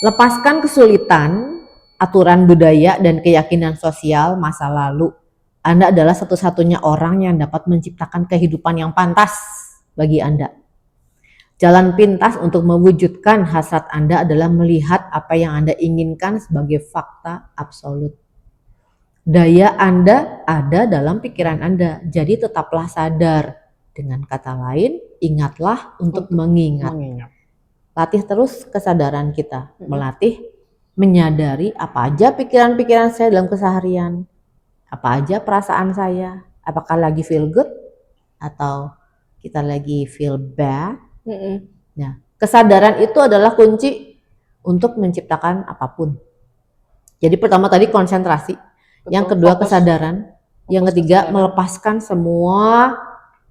Lepaskan kesulitan, aturan budaya, dan keyakinan sosial masa lalu. Anda adalah satu-satunya orang yang dapat menciptakan kehidupan yang pantas bagi Anda. Jalan pintas untuk mewujudkan hasrat Anda adalah melihat apa yang Anda inginkan sebagai fakta absolut. Daya Anda ada dalam pikiran Anda, jadi tetaplah sadar. Dengan kata lain, ingatlah untuk mengingat. Latih terus kesadaran kita, melatih menyadari apa aja pikiran-pikiran saya dalam keseharian, apa aja perasaan saya, apakah lagi feel good atau kita lagi feel bad. Nah, kesadaran itu adalah kunci untuk menciptakan apapun. Jadi pertama tadi konsentrasi, yang kedua kesadaran, yang ketiga melepaskan semua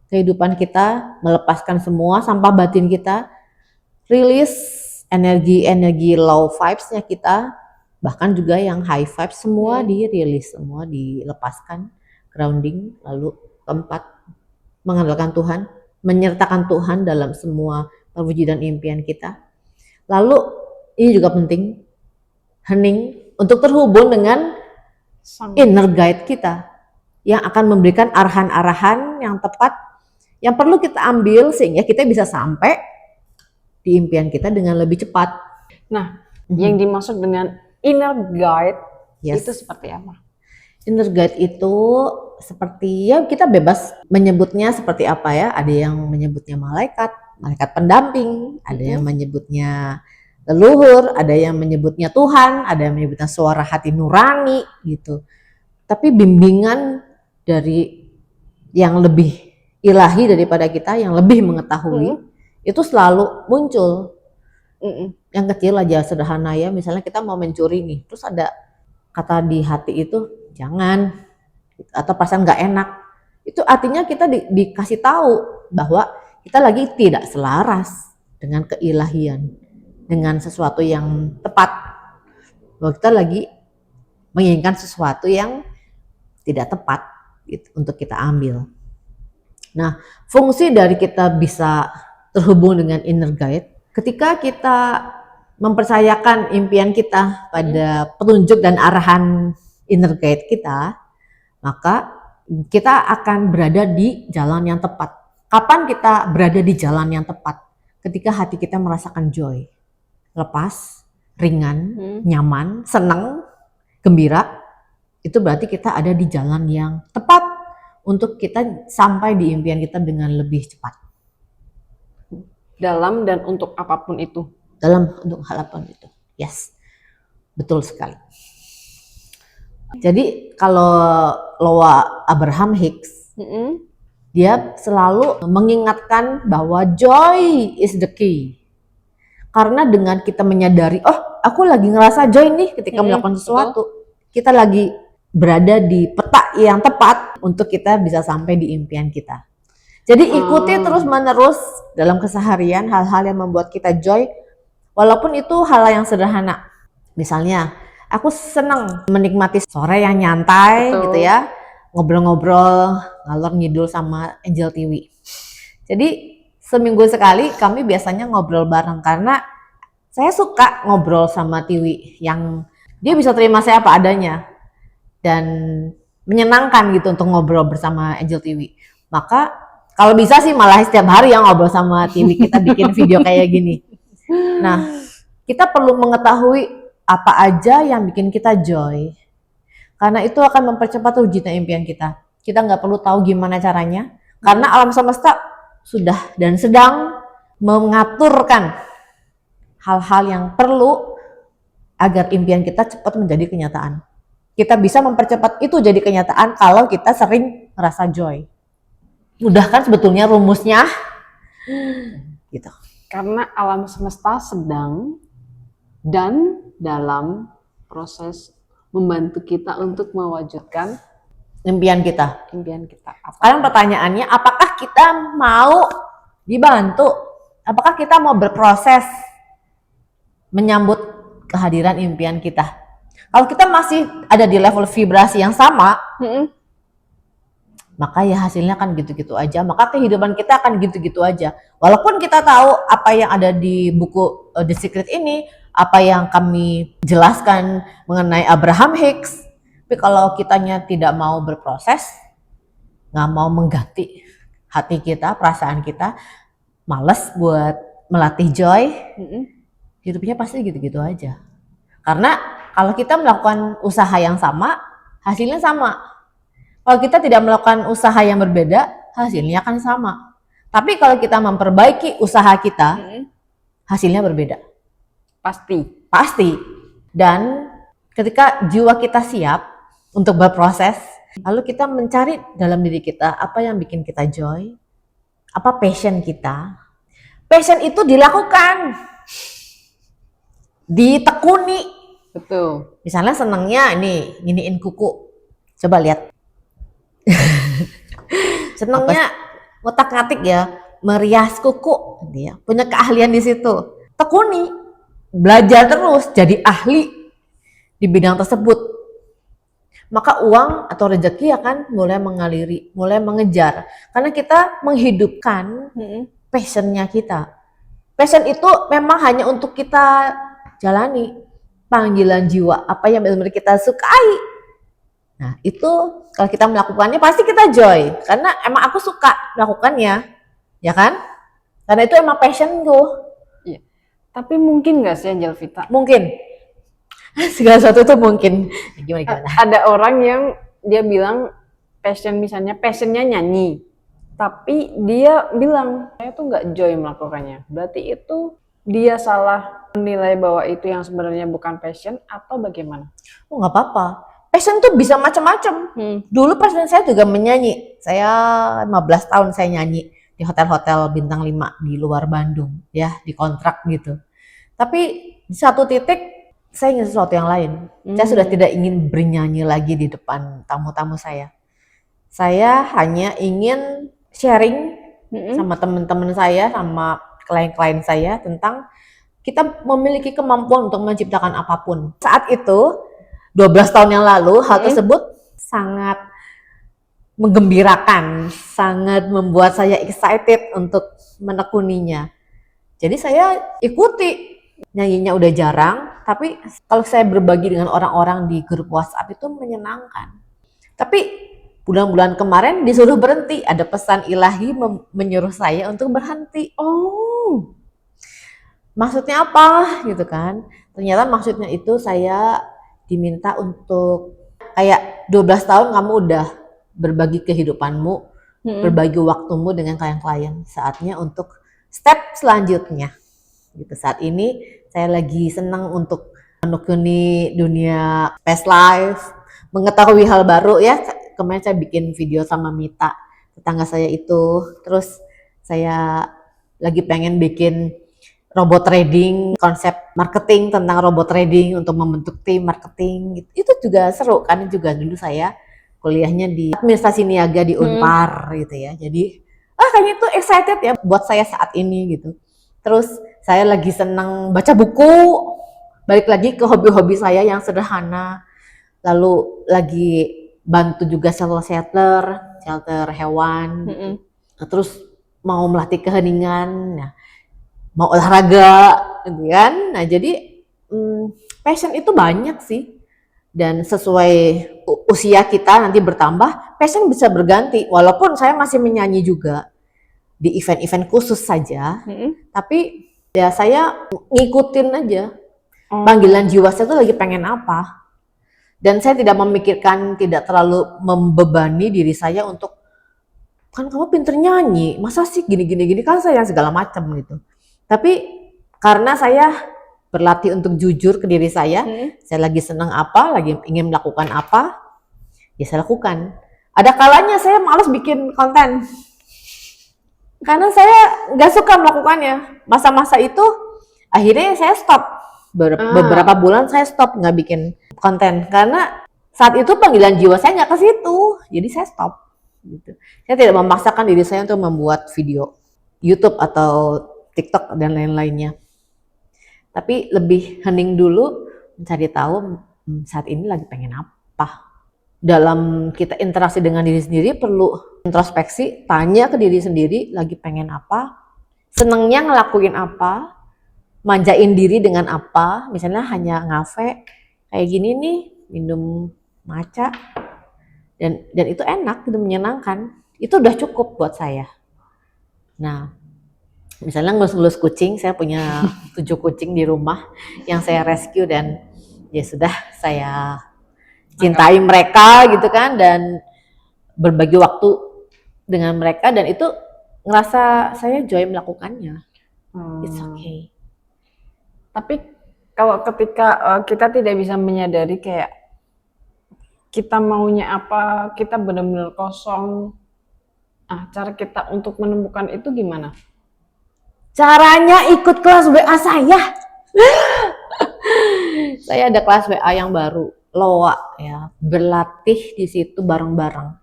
kehidupan kita, melepaskan semua sampah batin kita, rilis energi-energi low vibes-nya kita, bahkan juga yang high vibes semua dirilis, semua dilepaskan, grounding, lalu keempat mengandalkan Tuhan, menyertakan Tuhan dalam semua perwujudan impian kita. Lalu ini juga penting, hening untuk terhubung dengan inner guide kita yang akan memberikan arahan-arahan yang tepat yang perlu kita ambil sehingga kita bisa sampai di impian kita dengan lebih cepat. Nah, yang dimaksud dengan inner guide itu seperti apa? Inner guide itu seperti, ya kita bebas menyebutnya seperti apa ya. Ada yang menyebutnya malaikat pendamping, ada yang menyebutnya leluhur, ada yang menyebutnya Tuhan, ada yang menyebutnya suara hati nurani gitu. Tapi bimbingan dari yang lebih ilahi daripada kita, yang lebih mengetahui, itu selalu muncul. Yang kecil aja sederhana ya, misalnya kita mau mencuri nih, terus ada kata di hati itu jangan, atau perasaan nggak enak, itu artinya kita dikasih tahu bahwa kita lagi tidak selaras dengan keilahian, dengan sesuatu yang tepat, bahwa kita lagi menginginkan sesuatu yang tidak tepat gitu, untuk kita ambil. Nah, fungsi dari kita bisa terhubung dengan inner guide, ketika kita mempercayakan impian kita pada petunjuk dan arahan inner guide kita, maka kita akan berada di jalan yang tepat. Kapan kita berada di jalan yang tepat? Ketika hati kita merasakan joy, lepas, ringan, nyaman, senang, gembira, itu berarti kita ada di jalan yang tepat untuk kita sampai di impian kita dengan lebih cepat. Dalam dan untuk apapun itu. Dalam untuk hal apapun itu. Yes. Betul sekali. Jadi kalau Loa Abraham Hicks, dia selalu mengingatkan bahwa joy is the key. Karena dengan kita menyadari, oh aku lagi ngerasa joy nih ketika melakukan sesuatu, kita lagi berada di peta yang tepat untuk kita bisa sampai di impian kita. Jadi ikuti terus menerus dalam keseharian hal-hal yang membuat kita joy, walaupun itu hal yang sederhana. Misalnya, aku senang menikmati sore yang nyantai gitu ya, ngobrol-ngobrol, ngalor ngidul sama Angel Tiwi. Jadi seminggu sekali kami biasanya ngobrol bareng karena saya suka ngobrol sama Tiwi yang dia bisa terima saya apa adanya dan menyenangkan gitu untuk ngobrol bersama Angel Tiwi. Maka kalau bisa sih malah setiap hari yang ngobrol sama Tiwi, kita bikin video kayak gini. Nah, kita perlu mengetahui apa aja yang bikin kita joy. Karena itu akan mempercepat wujudnya impian kita. Kita nggak perlu tahu gimana caranya. Karena alam semesta sudah dan sedang mengaturkan hal-hal yang perlu agar impian kita cepat menjadi kenyataan. Kita bisa mempercepat itu jadi kenyataan kalau kita sering merasa joy. Mudah kan sebetulnya rumusnya? Gitu. Karena alam semesta sedang dan dalam proses membantu kita untuk mewujudkan impian kita. Sekarang pertanyaannya, apakah kita mau dibantu? Apakah kita mau berproses menyambut kehadiran impian kita? Kalau kita masih ada di level vibrasi yang sama, maka ya hasilnya kan gitu-gitu aja. Maka kehidupan kita akan gitu-gitu aja. Walaupun kita tahu apa yang ada di buku The Secret ini, apa yang kami jelaskan mengenai Abraham Hicks. Tapi kalau kitanya tidak mau berproses, nggak mau mengganti hati kita, perasaan kita, males buat melatih joy, hidupnya pasti gitu-gitu aja. Karena kalau kita melakukan usaha yang sama, hasilnya sama. Kalau kita tidak melakukan usaha yang berbeda, hasilnya akan sama. Tapi kalau kita memperbaiki usaha kita, hasilnya berbeda. Pasti. Dan ketika jiwa kita siap untuk berproses, lalu kita mencari dalam diri kita apa yang bikin kita joy, apa passion kita. Passion itu dilakukan, ditekuni. Betul. Misalnya senangnya ini nginiin kuku, coba lihat. Senangnya ngotak-ngatik ya, merias kuku, dia punya keahlian di situ. Tekuni, belajar terus, jadi ahli di bidang tersebut. Maka uang atau rezeki akan mulai mengaliri, mulai mengejar. Karena kita menghidupkan passionnya kita. Passion itu memang hanya untuk kita jalani, panggilan jiwa, apa yang benar-benar kita sukai. Nah itu kalau kita melakukannya pasti kita joy, karena emang aku suka melakukannya, ya kan? Karena itu emang passion tuh. Iya. Tapi mungkin nggak sih Angelvita? Mungkin. Segala sesuatu itu mungkin. Gimana? Ada orang yang dia bilang misalnya passionnya nyanyi, tapi dia bilang saya tuh nggak joy melakukannya. Berarti itu dia salah menilai bahwa itu yang sebenarnya bukan passion atau bagaimana? Oh nggak apa-apa. Passion tuh bisa macam-macam. Dulu passion saya juga menyanyi. Saya 15 tahun saya nyanyi di hotel-hotel bintang 5 di luar Bandung, ya, di kontrak gitu. Tapi di satu titik saya ingin sesuatu yang lain. Saya sudah tidak ingin bernyanyi lagi di depan tamu-tamu saya. Saya hanya ingin sharing sama teman-teman saya, sama klien-klien saya tentang kita memiliki kemampuan untuk menciptakan apapun. Saat itu, 12 tahun yang lalu, hal tersebut sangat menggembirakan, sangat membuat saya excited untuk menekuninya. Jadi saya ikuti. Nyanyinya udah jarang, tapi kalau saya berbagi dengan orang-orang di grup WhatsApp itu menyenangkan. Tapi bulan-bulan kemarin disuruh berhenti, ada pesan ilahi menyuruh saya untuk berhenti. Oh, maksudnya apa gitu kan? Ternyata maksudnya itu saya diminta untuk kayak 12 tahun kamu udah berbagi kehidupanmu, berbagi waktumu dengan klien-klien. Saatnya untuk step selanjutnya. Gitu. Saat ini saya lagi senang untuk menekuni dunia past life, mengetahui hal baru ya. Kemarin saya bikin video sama Mita, tetangga saya itu. Terus saya lagi pengen bikin robot trading, konsep marketing tentang robot trading untuk membentuk tim marketing. Itu juga seru kan, juga dulu saya kuliahnya di administrasi niaga di Unpar gitu ya. Jadi kayaknya itu excited ya buat saya saat ini gitu. Terus saya lagi senang baca buku, balik lagi ke hobi-hobi saya yang sederhana. Lalu lagi bantu juga shelter hewan. Terus mau melatih keheningan, mau olahraga, gitu kan. Nah jadi passion itu banyak sih. Dan sesuai usia kita nanti bertambah, passion bisa berganti. Walaupun saya masih menyanyi juga di event-event khusus saja, tapi ya saya ngikutin aja panggilan jiwa saya tuh lagi pengen apa, dan saya tidak memikirkan, tidak terlalu membebani diri saya untuk kan kamu pinter nyanyi, masa sih gini kan saya segala macam gitu. Tapi karena saya berlatih untuk jujur ke diri saya lagi senang apa, lagi ingin melakukan apa, ya saya lakukan. Ada kalanya saya malas bikin konten karena saya nggak suka melakukannya. Masa-masa itu akhirnya saya stop. Beberapa bulan saya stop nggak bikin konten karena saat itu panggilan jiwa saya nggak ke situ. Jadi saya stop. Gitu. Saya tidak memaksakan diri saya untuk membuat video YouTube atau TikTok dan lain-lainnya. Tapi lebih hening dulu, mencari tahu saat ini lagi pengen apa. Dalam kita interaksi dengan diri sendiri perlu introspeksi, tanya ke diri sendiri lagi pengen apa, senengnya ngelakuin apa, manjain diri dengan apa, misalnya hanya ngafe kayak gini nih, minum matcha, dan itu enak, itu menyenangkan, itu udah cukup buat saya. Nah, misalnya ngelus-ngelus kucing, saya punya 7 kucing di rumah yang saya rescue dan ya sudah saya cintai mereka gitu kan, dan berbagi waktu dengan mereka, dan itu ngerasa saya joy melakukannya. It's okay. Tapi kalau ketika kita tidak bisa menyadari kayak kita maunya apa, kita benar-benar kosong. Cara kita untuk menemukan itu gimana? Caranya ikut kelas WA saya. Saya ada kelas WA yang baru, LOA ya, berlatih di situ bareng-bareng.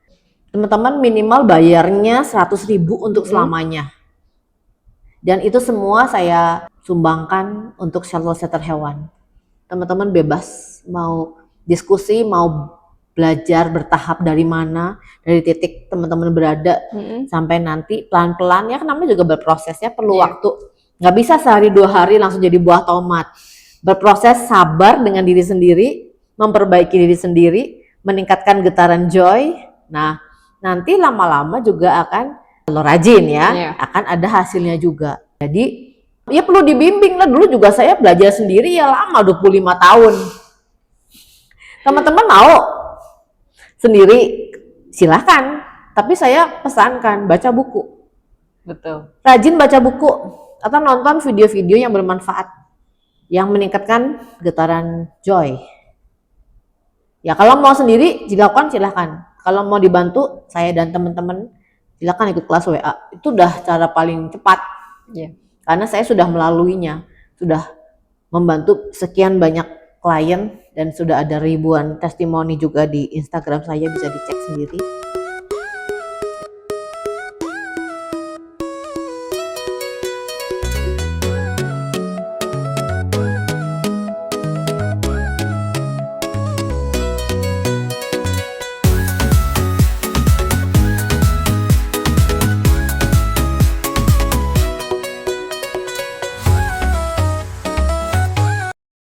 Teman-teman minimal bayarnya 100.000 untuk selamanya. Dan itu semua saya sumbangkan untuk shelter hewan. Teman-teman bebas mau diskusi, mau belajar bertahap dari mana, dari titik teman-teman berada sampai nanti pelan-pelan, ya kan namanya juga berprosesnya perlu waktu. Nggak bisa sehari 2 hari langsung jadi buah tomat. Berproses, sabar dengan diri sendiri, memperbaiki diri sendiri, meningkatkan getaran joy. Nah, nanti lama-lama juga akan, kalau rajin ya, akan ada hasilnya juga. Jadi ya perlu dibimbing lah. Dulu juga saya belajar sendiri ya lama, 25 tahun. Teman-teman mau sendiri silahkan, tapi saya pesankan baca buku. Betul. Rajin baca buku atau nonton video-video yang bermanfaat, yang meningkatkan getaran joy. Ya kalau mau sendiri dilakukan silahkan. Kalau mau dibantu saya dan teman-teman silahkan ikut kelas WA. Itu udah cara paling cepat. Karena saya sudah melaluinya, sudah membantu sekian banyak klien dan sudah ada ribuan testimoni juga di Instagram saya, bisa dicek sendiri.